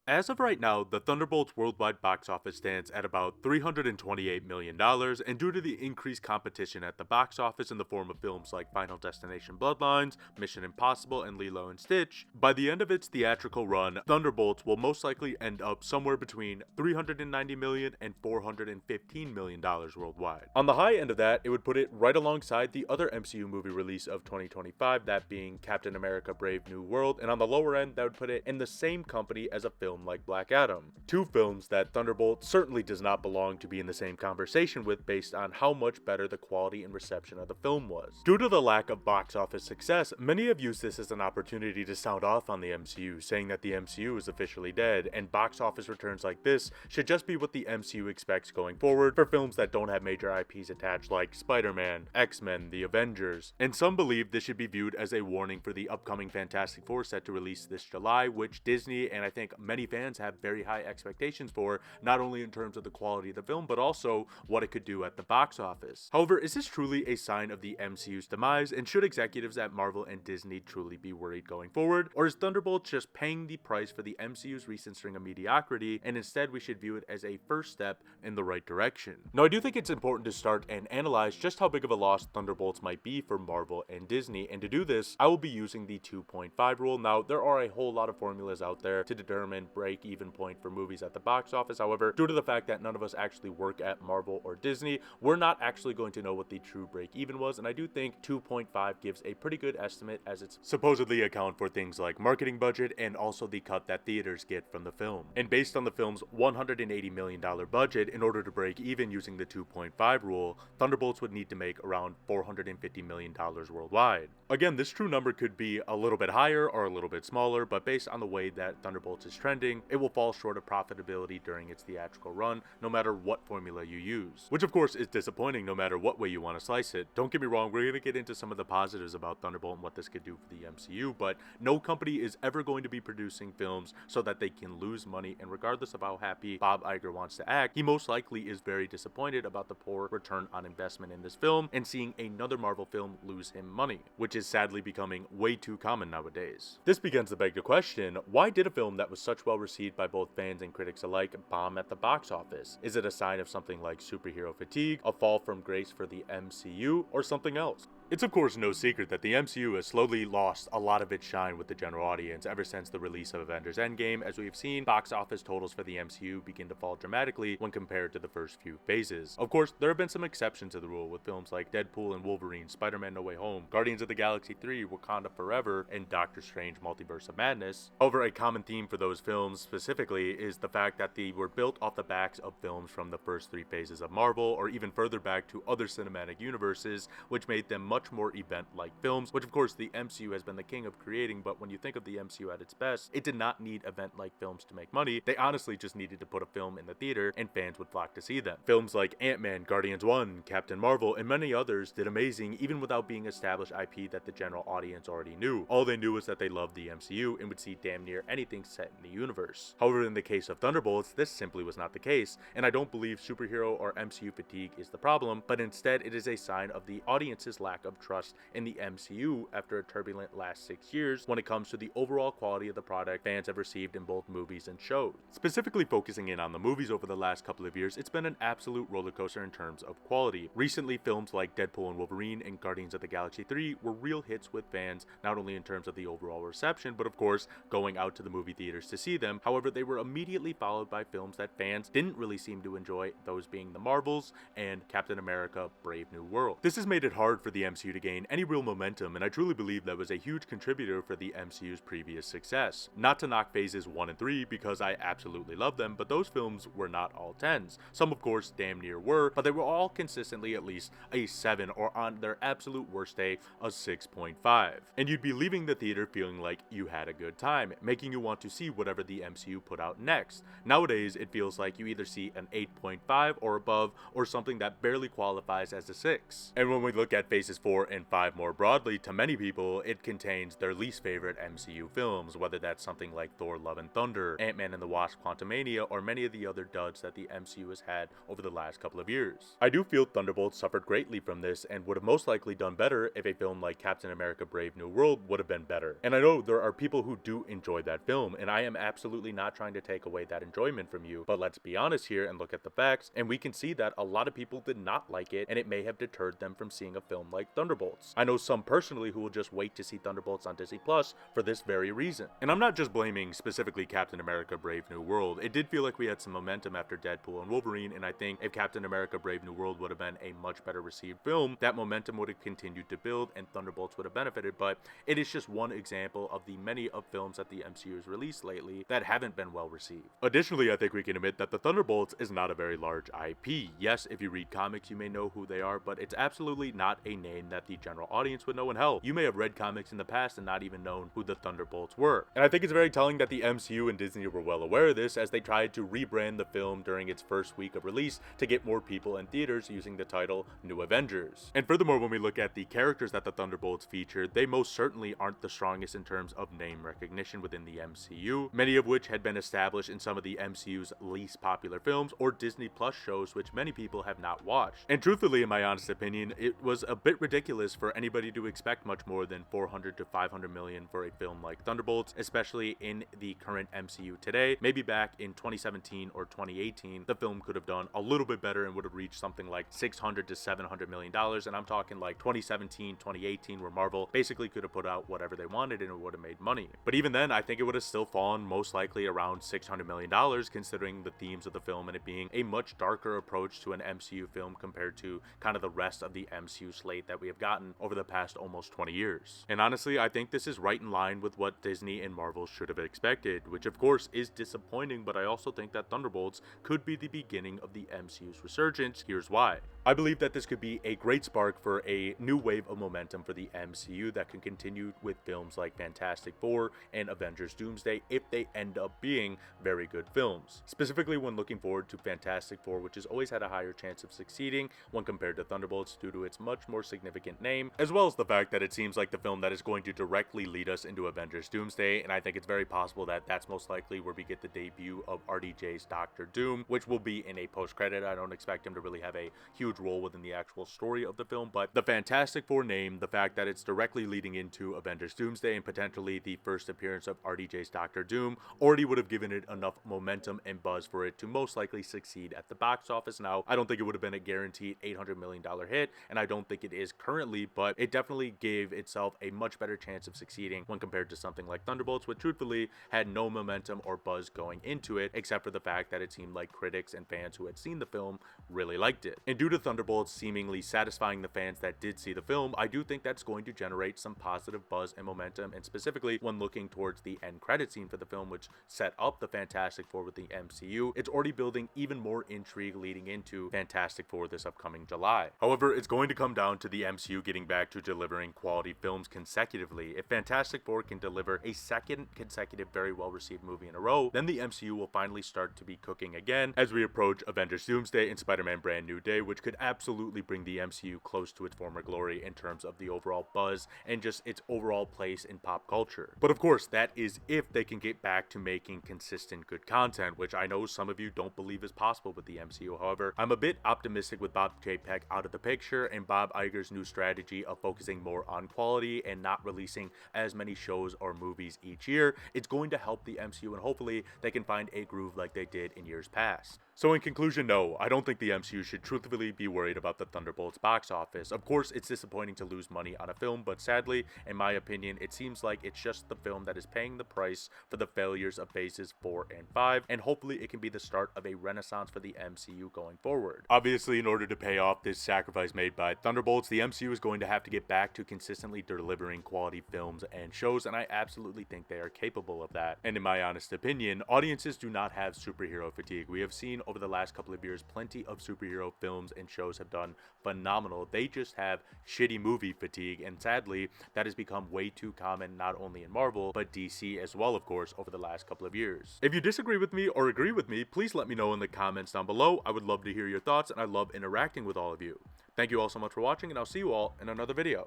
As of right now, the Thunderbolts worldwide box office stands at about $328 million, and due to the increased competition at the box office in the form of films like Final Destination Bloodlines, Mission Impossible, and Lilo and Stitch, by the end of its theatrical run, Thunderbolts will most likely end up somewhere between $390 million and $415 million worldwide. On the high end of that, it would put it right alongside the other MCU movie release of 2025, that being Captain America Brave New World, and on the lower end, that would put it in the same company as a film like Black Adam. Two films that Thunderbolt certainly does not belong to be in the same conversation with based on how much better the quality and reception of the film was. Due to the lack of box office success, many have used this as an opportunity to sound off on the MCU, saying that the MCU is officially dead, and box office returns like this should just be what the MCU expects going forward for films that don't have major IPs attached like Spider-Man, X-Men, The Avengers. And some believe this should be viewed as a warning for the upcoming Fantastic Four set to release this July, which Disney and I think many fans have very high expectations for, not only in terms of the quality of the film, but also what it could do at the box office. However, is this truly a sign of the MCU's demise, and should executives at Marvel and Disney truly be worried going forward? Or is Thunderbolts just paying the price for the MCU's recent string of mediocrity, and instead we should view it as a first step in the right direction? Now, I do think it's important to start and analyze just how big of a loss Thunderbolts might be for Marvel and Disney, and to do this, I will be using the 2.5 rule. Now, there are a whole lot of formulas out there to determine break-even point for movies at the box office. However, due to the fact that none of us actually work at Marvel or Disney, we're not actually going to know what the true break-even was, and I do think 2.5 gives a pretty good estimate, as it's supposedly account for things like marketing budget and also the cut that theaters get from the film. And based on the film's $180 million budget, in order to break even using the 2.5 rule, Thunderbolts would need to make around $450 million worldwide. Again, this true number could be a little bit higher or a little bit smaller, but based on the way that Thunderbolts is trending, it will fall short of profitability during its theatrical run, no matter what formula you use. Which of course is disappointing no matter what way you want to slice it. Don't get me wrong, we're going to get into some of the positives about Thunderbolt and what this could do for the MCU, but no company is ever going to be producing films so that they can lose money, and regardless of how happy Bob Iger wants to act, he most likely is very disappointed about the poor return on investment in this film and seeing another Marvel film lose him money, which is sadly becoming way too common nowadays. This begins to beg the question, why did a film that was such well received by both fans and critics alike bomb at the box office? Is it a sign of something like superhero fatigue, a fall from grace for the MCU, or something else? It's of course no secret that the MCU has slowly lost a lot of its shine with the general audience ever since the release of Avengers Endgame. As we've seen, box office totals for the MCU begin to fall dramatically when compared to the first few phases. Of course, there have been some exceptions to the rule with films like Deadpool and Wolverine, Spider-Man No Way Home, Guardians of the Galaxy 3, Wakanda Forever, and Doctor Strange Multiverse of Madness. However, a common theme for those films specifically is the fact that they were built off the backs of films from the first three phases of Marvel, or even further back to other cinematic universes, which made them much more event-like films, which of course the MCU has been the king of creating, but when you think of the MCU at its best, it did not need event-like films to make money. They honestly just needed to put a film in the theater and fans would flock to see them. Films like Ant-Man, Guardians 1, Captain Marvel, and many others did amazing even without being established IP that the general audience already knew. All they knew was that they loved the MCU and would see damn near anything set in the universe. However, in the case of Thunderbolts, this simply was not the case, and I don't believe superhero or MCU fatigue is the problem, but instead it is a sign of the audience's lack of trust in the MCU after a turbulent last 6 years when it comes to the overall quality of the product fans have received in both movies and shows. Specifically focusing in on the movies over the last couple of years, it's been an absolute roller coaster in terms of quality. Recently, films like Deadpool and Wolverine and Guardians of the Galaxy 3 were real hits with fans, not only in terms of the overall reception, but of course going out to the movie theaters to see them. However, they were immediately followed by films that fans didn't really seem to enjoy, those being The Marvels and Captain America Brave New World. This has made it hard for the MCU to gain any real momentum, and I truly believe that was a huge contributor for the MCU's previous success. Not to knock phases 1 and 3 because I absolutely love them, but those films were not all 10s. Some of course damn near were, but they were all consistently at least a 7, or on their absolute worst day a 6.5. And you'd be leaving the theater feeling like you had a good time, making you want to see whatever the MCU put out next. Nowadays it feels like you either see an 8.5 or above, or something that barely qualifies as a 6. And when we look at phases 4 and 5 more broadly, to many people, it contains their least favorite MCU films, whether that's something like Thor: Love and Thunder, Ant-Man and the Wasp: Quantumania, or many of the other duds that the MCU has had over the last couple of years. I do feel Thunderbolts suffered greatly from this and would have most likely done better if a film like Captain America: Brave New World would have been better. And I know there are people who do enjoy that film, and I am absolutely not trying to take away that enjoyment from you, but let's be honest here and look at the facts, and we can see that a lot of people did not like it, and it may have deterred them from seeing a film like Thunderbolts. I know some personally who will just wait to see Thunderbolts on Disney Plus for this very reason. And I'm not just blaming specifically Captain America: Brave New World. It did feel like we had some momentum after Deadpool and Wolverine, and I think if Captain America: Brave New World would have been a much better received film, that momentum would have continued to build and Thunderbolts would have benefited, but it is just one example of the many of films that the MCU has released lately that haven't been well received. Additionally, I think we can admit that the Thunderbolts is not a very large IP. Yes, if you read comics, you may know who they are, but it's absolutely not a name that the general audience would know, and hell, you may have read comics in the past and not even known who the Thunderbolts were. And I think it's very telling that the MCU and Disney were well aware of this as they tried to rebrand the film during its first week of release to get more people in theaters using the title New Avengers. And furthermore, when we look at the characters that the Thunderbolts featured, they most certainly aren't the strongest in terms of name recognition within the MCU, many of which had been established in some of the MCU's least popular films or Disney Plus shows, which many people have not watched. And truthfully, in my honest opinion, it was a bit ridiculous for anybody to expect much more than 400 to 500 million for a film like Thunderbolts, especially in the current MCU today. Maybe back in 2017 or 2018, the film could have done a little bit better and would have reached something like 600 to 700 million dollars, and I'm talking like 2017, 2018, where Marvel basically could have put out whatever they wanted and it would have made money. But even then, I think it would have still fallen most likely around $600 million, considering the themes of the film and it being a much darker approach to an MCU film compared to kind of the rest of the MCU slate that we have gotten over the past almost 20 years. And honestly, I think this is right in line with what Disney and Marvel should have expected, which of course is disappointing, but I also think that Thunderbolts could be the beginning of the MCU's resurgence. Here's why. I believe that this could be a great spark for a new wave of momentum for the MCU that can continue with films like Fantastic Four and Avengers Doomsday if they end up being very good films. Specifically when looking forward to Fantastic Four, which has always had a higher chance of succeeding when compared to Thunderbolts due to its much more significant name, as well as the fact that it seems like the film that is going to directly lead us into Avengers Doomsday, and I think it's very possible that that's most likely where we get the debut of RDJ's Doctor Doom, which will be in a post-credit. I don't expect him to really have a huge role within the actual story of the film, but the Fantastic Four name, the fact that it's directly leading into Avengers Doomsday and potentially the first appearance of RDJ's Doctor Doom already would have given it enough momentum and buzz for it to most likely succeed at the box office. Now, I don't think it would have been a guaranteed $800 million hit, and I don't think it is currently, but it definitely gave itself a much better chance of succeeding when compared to something like Thunderbolts, which truthfully had no momentum or buzz going into it, except for the fact that it seemed like critics and fans who had seen the film really liked it. And due to Thunderbolts seemingly satisfying the fans that did see the film, I do think that's going to generate some positive buzz and momentum, and specifically when looking towards the end credit scene for the film, which set up the Fantastic Four with the MCU, it's already building even more intrigue leading into Fantastic Four this upcoming July. However, it's going to come down to the MCU getting back to delivering quality films consecutively. If Fantastic Four can deliver a second consecutive very well received movie in a row, then the MCU will finally start to be cooking again as we approach Avengers Doomsday and Spider-Man Brand New Day, which could absolutely bring the MCU close to its former glory in terms of the overall buzz and just its overall place in pop culture. But of course, that is if they can get back to making consistent good content, which I know some of you don't believe is possible with the MCU. However, I'm a bit optimistic with Bob Chapek out of the picture and Bob Iger's new strategy of focusing more on quality and not releasing as many shows or movies each year. It's going to help the MCU, and hopefully they can find a groove like they did in years past. So in conclusion, no, I don't think the MCU should truthfully be worried about the Thunderbolts box office. Of course, it's disappointing to lose money on a film, but sadly, in my opinion, it seems like it's just the film that is paying the price for the failures of phases 4 and 5, and hopefully it can be the start of a renaissance for the MCU going forward. Obviously, in order to pay off this sacrifice made by Thunderbolts, the MCU is going to have to get back to consistently delivering quality films and shows, and I absolutely think they are capable of that. And in my honest opinion, audiences do not have superhero fatigue. We have seen over the last couple of years plenty of superhero films and shows have done phenomenal. They just have shitty movie fatigue, and sadly that has become way too common not only in Marvel but DC as well, of course, over the last couple of years. If you disagree with me or agree with me, please let me know in the comments down below. I would love to hear your thoughts and I love interacting with all of you. Thank you all so much for watching, and I'll see you all in another video.